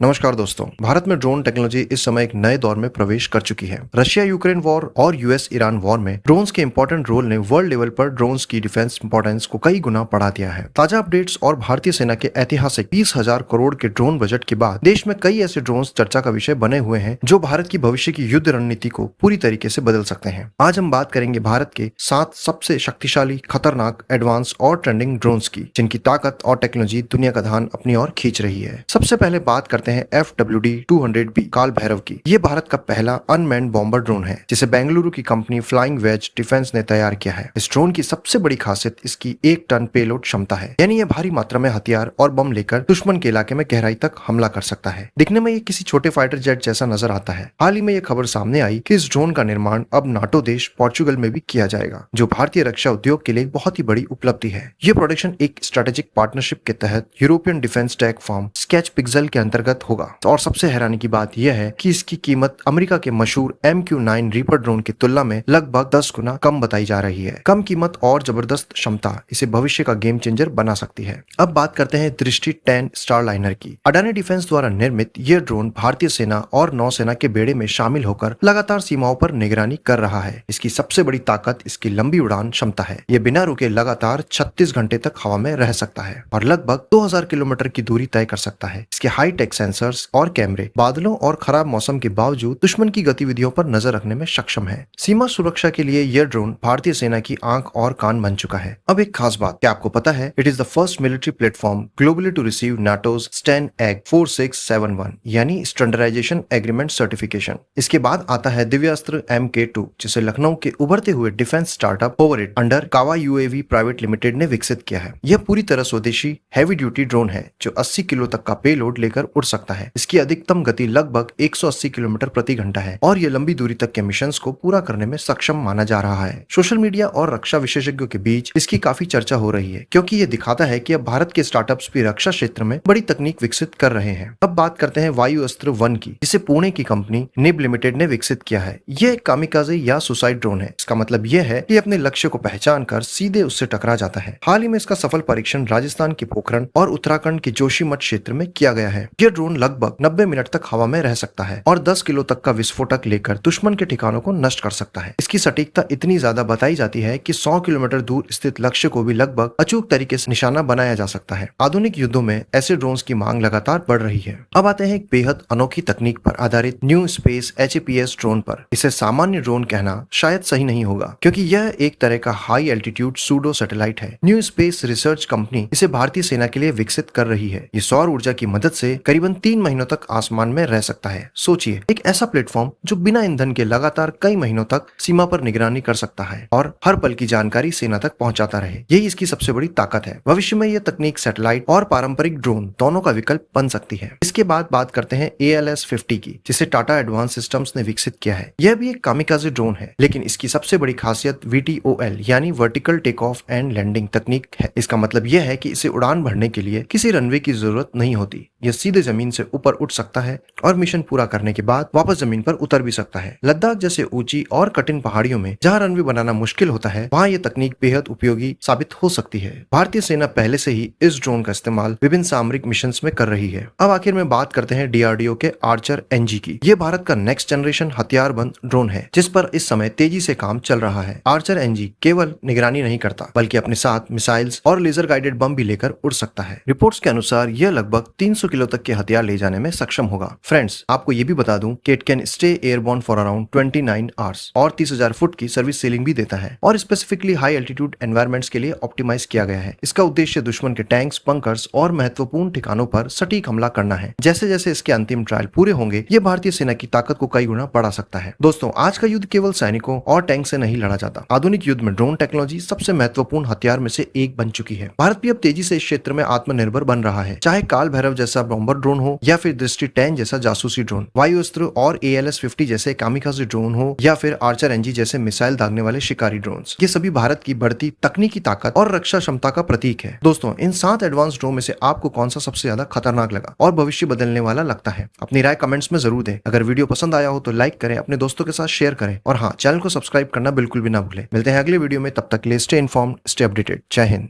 नमस्कार दोस्तों। भारत में ड्रोन टेक्नोलॉजी इस समय एक नए दौर में प्रवेश कर चुकी है। रशिया यूक्रेन वॉर और यूएस ईरान वॉर में ड्रोन्स के इंपॉर्टेंट रोल ने वर्ल्ड लेवल पर ड्रोन्स की डिफेंस इंपॉर्टेंस को कई गुना बढ़ा दिया है। ताजा अपडेट्स और भारतीय सेना के ऐतिहासिक 20,000 करोड़ के ड्रोन बजट के बाद देश में कई ऐसे ड्रोन्स चर्चा का विषय बने हुए हैं जो भारत की भविष्य की युद्ध रणनीति को पूरी तरीके से बदल सकते हैं। आज हम बात करेंगे भारत के 7 सबसे शक्तिशाली, खतरनाक, एडवांस और ट्रेंडिंग ड्रोन्स की, जिनकी ताकत और टेक्नोलॉजी दुनिया का ध्यान अपनी ओर खींच रही है। सबसे पहले बात करते हैं FWD-200B काल भैरव की। ये भारत का पहला अनमैन्ड बॉम्बर ड्रोन है जिसे बेंगलुरु की कंपनी फ्लाइंग वेज डिफेंस ने तैयार किया है। इस ड्रोन की सबसे बड़ी खासियत इसकी 1 टन पेलोड क्षमता है, यानी ये भारी मात्रा में हथियार और बम लेकर दुश्मन के इलाके में गहराई तक हमला कर सकता है। दिखने में ये किसी छोटे फाइटर जेट जैसा नजर आता है। हाल ही में ये खबर सामने आई कि इस ड्रोन का निर्माण अब नाटो देश पोर्चुगल में भी किया जाएगा, जो भारतीय रक्षा उद्योग के लिए एक बहुत ही बड़ी उपलब्धि है। ये प्रोडक्शन एक स्ट्रेटेजिक पार्टनरशिप के तहत European defence take firm sketch pixel के अंतर्गत होगा। और सबसे हैरानी की बात यह है कि इसकी कीमत अमेरिका के मशहूर MQ-9 रीपर ड्रोन की तुलना में लगभग 10 गुना कम बताई जा रही है। कम कीमत और जबरदस्त क्षमता इसे भविष्य का गेम चेंजर बना सकती है। अब बात करते हैं दृष्टि 10 स्टारलाइनर की। अडानी डिफेंस द्वारा निर्मित यह ड्रोन भारतीय सेना और नौसेना के बेड़े में शामिल होकर लगातार सीमाओं पर निगरानी कर रहा है। इसकी सबसे बड़ी ताकत इसकी लंबी उड़ान क्षमता है। ये बिना रुके लगातार 36 घंटे तक हवा में रह सकता है और लगभग 2000 किलोमीटर की दूरी तय कर सकता है। इसके हाईटेक सेंसर्स और कैमरे बादलों और खराब मौसम के बावजूद दुश्मन की गतिविधियों पर नजर रखने में सक्षम है। सीमा सुरक्षा के लिए यह ड्रोन भारतीय सेना की आंख और कान बन चुका है। अब एक खास बात, क्या आपको पता है it is the first military platform globally to receive NATO's STANAG 4671 यानी स्टैंडर्डाइजेशन एग्रीमेंट सर्टिफिकेशन। इसके बाद आता है दिव्यास्त्र MK2, जिसे लखनऊ के उभरते हुए डिफेंस स्टार्टअप होवरिट अंडर कावा UAV प्राइवेट लिमिटेड ने विकसित किया है। यह पूरी तरह स्वदेशी हैवी ड्यूटी ड्रोन है जो 80 किलो तक का पेलोड लेकर उड़ सकता है। इसकी अधिकतम गति लगभग 180 किलोमीटर प्रति घंटा है और यह लंबी दूरी तक के मिशंस को पूरा करने में सक्षम माना जा रहा है। सोशल मीडिया और रक्षा विशेषज्ञों के बीच इसकी काफी चर्चा हो रही है, क्योंकि यह दिखाता है कि अब भारत के स्टार्टअप्स भी रक्षा क्षेत्र में बड़ी तकनीक विकसित कर रहे हैं। अब बात करते हैं वायु अस्त्र 1 की, जिसे पुणे की कंपनी निब लिमिटेड ने विकसित किया है। यह एक कामिकाजे या सुसाइड ड्रोन है। इसका मतलब यह है कि अपने लक्ष्य को पहचान कर सीधे उससे टकरा जाता है। हाल ही में इसका सफल परीक्षण राजस्थान के पोखरण और उत्तराखंड के जोशीमठ क्षेत्र में किया गया है। यह ड्रोन लगभग 90 मिनट तक हवा में रह सकता है और 10 किलो तक का विस्फोटक लेकर दुश्मन के ठिकानों को नष्ट कर सकता है। इसकी सटीकता इतनी ज्यादा बताई जाती है कि 100 किलोमीटर दूर स्थित लक्ष्य को भी लगभग अचूक तरीके से निशाना बनाया जा सकता है। आधुनिक युद्धों में ऐसे ड्रोन्स की मांग लगातार बढ़ रही है। अब आते हैं एक बेहद अनोखी तकनीक पर आधारित न्यू स्पेस HAPS ड्रोन पर। इसे सामान्य ड्रोन कहना शायद सही नहीं होगा, क्योंकि यह एक तरह का हाई एल्टीट्यूड सूडो सैटेलाइट है। न्यू स्पेस रिसर्च कंपनी इसे भारतीय सेना के लिए विकसित कर रही है। ये सौर ऊर्जा की मदद से करीबन 3 महीनों तक आसमान में रह सकता है। सोचिए, एक ऐसा प्लेटफॉर्म जो बिना ईंधन के लगातार कई महीनों तक सीमा पर निगरानी कर सकता है और हर पल की जानकारी सेना तक पहुंचाता रहे। यही इसकी सबसे बड़ी ताकत है। भविष्य में यह तकनीक सैटेलाइट और पारंपरिक ड्रोन दोनों का विकल्प बन सकती है। इसके बाद बात करते हैं ALS-50 की, जिसे टाटा एडवांस सिस्टम्स ने विकसित किया है। यह भी एक कामिकाजे ड्रोन है, लेकिन इसकी सबसे बड़ी खासियत VTOL यानी vertical take off and landing तकनीक है। इसका मतलब यह है कि इसे उड़ान भरने के लिए किसी रनवे की जरूरत नहीं होती। यह सीधे जमीन से ऊपर उठ सकता है और मिशन पूरा करने के बाद वापस जमीन पर उतर भी सकता है। लद्दाख जैसे ऊंची और कठिन पहाड़ियों में जहां रनवे बनाना मुश्किल होता है, वहां यह तकनीक बेहद उपयोगी साबित हो सकती है। भारतीय सेना पहले से ही इस ड्रोन का इस्तेमाल विभिन्न सामरिक मिशन में कर रही है। अब आखिर में बात करते हैं DRDO के आर्चर NG की। यह भारत का नेक्स्ट जनरेशन हथियारबंद ड्रोन है, जिस पर इस समय तेजी से काम चल रहा है। आर्चर NG केवल निगरानी नहीं करता, बल्कि अपने साथ मिसाइल्स और लेजर गाइडेड बम भी लेकर उड़ सकता है। रिपोर्ट्स के अनुसार यह लगभग 300 किलो तक के हथियार ले जाने में सक्षम होगा। फ्रेंड्स, आपको ये भी बता दूं कि it can stay airborne for around 29 hours और 30,000 फुट की सर्विस सीलिंग भी देता है और स्पेसिफिकली हाई एल्टीट्यूड एनवायरमेंट्स के लिए ऑप्टिमाइज किया गया है। इसका उद्देश्य दुश्मन के टैंक्स, बंकर्स और महत्वपूर्ण ठिकानों पर सटीक हमला करना है। जैसे जैसे इसके अंतिम ट्रायल पूरे होंगे, ये भारतीय सेना की ताकत को कई गुना बढ़ा सकता है। दोस्तों, आज का युद्ध केवल सैनिकों और टैंक से नहीं लड़ा जाता। आधुनिक युद्ध में ड्रोन टेक्नोलॉजी सबसे महत्वपूर्ण हथियार में से एक बन चुकी है। भारत भी अब तेजी से इस क्षेत्र में आत्मनिर्भर बन रहा है। चाहे काल भैरव जैसा बॉम्बर ड्रोन हो या फिर दृष्टि 10 जैसा जासूसी ड्रोन, वायु अस्त्र और ALS-50 जैसे कामिकाजे ड्रोन हो या फिर आर्चर NG जैसे मिसाइल दागने वाले शिकारी ड्रोन्स, ये सभी भारत की बढ़ती तकनीकी ताकत और रक्षा क्षमता का प्रतीक है। दोस्तों, इन 7 एडवांस ड्रोन में से आपको कौन सा सबसे ज्यादा खतरनाक लगा और भविष्य बदलने वाला लगता है? अपनी राय कमेंट्स में जरूर दें। अगर वीडियो पसंद आया हो तो लाइक करें, अपने दोस्तों के साथ शेयर करें और हाँ, चैनल को सब्सक्राइब करना बिल्कुल भी ना भूलें। मिलते हैं अगले वीडियो में, तब तक के लिए स्टे इन्फॉर्म्ड, स्टे अपडेटेड। जय हिंद।